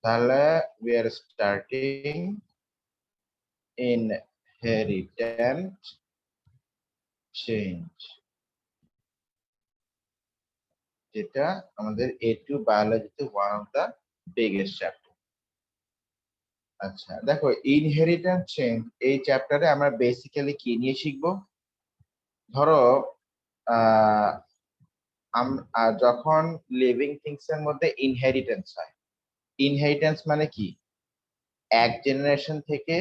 তাহলে we are starting inheritant change, যেটা আমাদের A2 বায়োলজিতে one of the biggest chapter. আচ্ছা দেখো, ইনহেরিটেন্ট চেঞ্জ এই চ্যাপ্টারে আমরা বেসিক্যালি কি নিয়ে শিখবো। ধরো যখন লিভিং থিংস এর মধ্যে ইনহেরিটেন্স হয়, ইনহেরিটেন্স মানে কি, এক জেনারেশন থেকে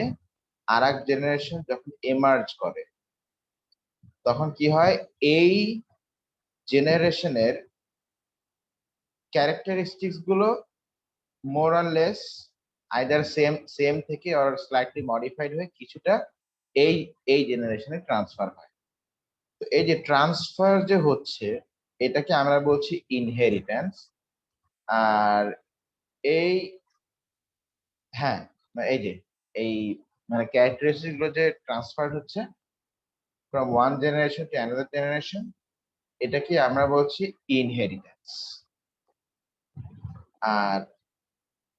আর এক জেনারেশন যখন এমার্জ করে তখন কি হয়, এই জেনারেশনের ক্যারেক্টারিস্টিক্স গুলো more or less either same থেকে অর স্লাইটলি মডিফাইড হয়ে কিছুটা এই জেনারেশনে ট্রান্সফার হয়। তো এই যে ট্রান্সফার যে হচ্ছে এটাকে আমরা বলছি ইনহেরিটেন্স। আর এই হ্যাঁ এই যে এই মানে ক্যারেক্টারিস্টিক গুলো যে ট্রান্সফার হচ্ছে from one generation to another generation, এটাকে আমরা বলছি ইনহেরিটেন্স। আর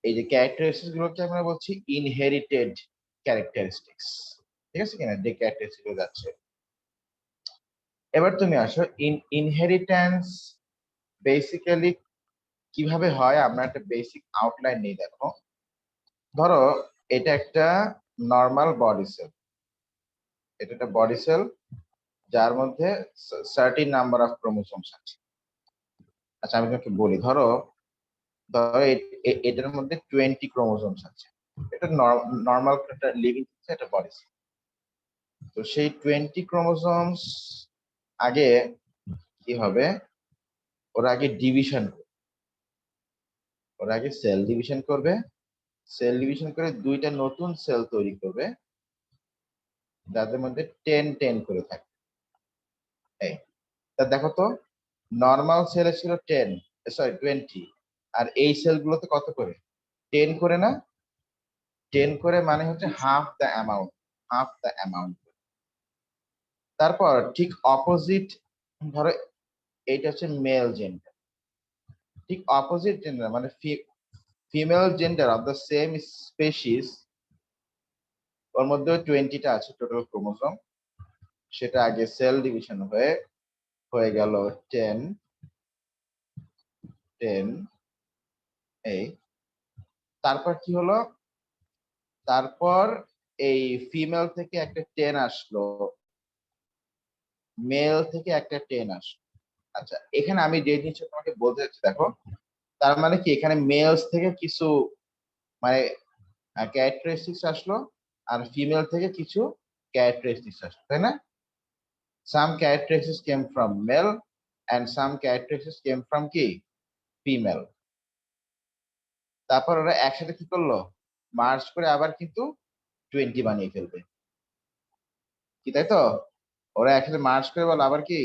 এই যে ক্যারেক্টারিস্টিক্স গুলোকে আমরা বলছি ইনহেরিটেড ক্যারেক্টারিস্টিক্স। ঠিক আছে কিনা, যে ক্যারেক্টারিস্টিক গুলো যাচ্ছে। এবার তুমি আসো, ইনহেরিটেন্স বেসিক্যালি কিভাবে হয় আমরা একটা বেসিক আউটলাইন নিয়ে দেখো। ধরো এটা একটা নর্মাল বডি সেল, এটা একটা বডি সেল যার মধ্যে সার্টিন নাম্বার অফ ক্রোমোসোমস আছে। আচ্ছা আমি তোমাকে বলি, ধরো এটার মধ্যে 20 ক্রোমোসোমস আছে। এটা নর্মাল একটা লিভিং একটা বডি সেল। তো সেই 20 ক্রোমোসোমস আগে কি হবে, ওরা আগে ডিভিশন করবে, ওরা আগে সেল ডিভিশন করবে, সেল ডিভিশন করে দুইটা নতুন সেল তৈরি করবে যাদের মধ্যে 10 করে থাকে। এই তা দেখো তো, নর্মাল সেলে ছিল 20, আর এই সেলগুলোতে কত করে, 10 করে না? 10 করে মানে হচ্ছে হাফ দ্য অ্যামাউন্ট। তারপর ঠিক অপোজিট, ধরো এইটা হচ্ছে মেল জেন্ডার, ঠিক অপোজিট জেন্ডার মানে female gender of the same species, ওর মধ্যে 20টা আছে টোটাল ক্রোমোসোম। সেটা আগে সেল ডিভিশন হয়ে গেল 10 এই। তারপর কি হলো, তারপর এই ফিমেল থেকে একটা 10 আসলো, মেল থেকে একটা 10 আসলো। আচ্ছা এখানে আমি যে জিনিসটা তোমাকে বলতে চাচ্ছি দেখো, তার মানে কি এখানে মেলস থেকে কিছু মানে ক্যারেক্টারিস্টিক্স আসলো, আর ফিমেল থেকে কিছু ক্যারেক্টারিস্টিক্স আসলো, তাই না? Some characteristics came from male and some characteristics came from কি, ফিমেল। তারপর ওরা একসাথে কি করলো, মার্জ করে আবার কিন্তু 20 বানিয়ে ফেলবে, কি তাই তো? ওরা একসাথে মার্জ করে বলো আবার কি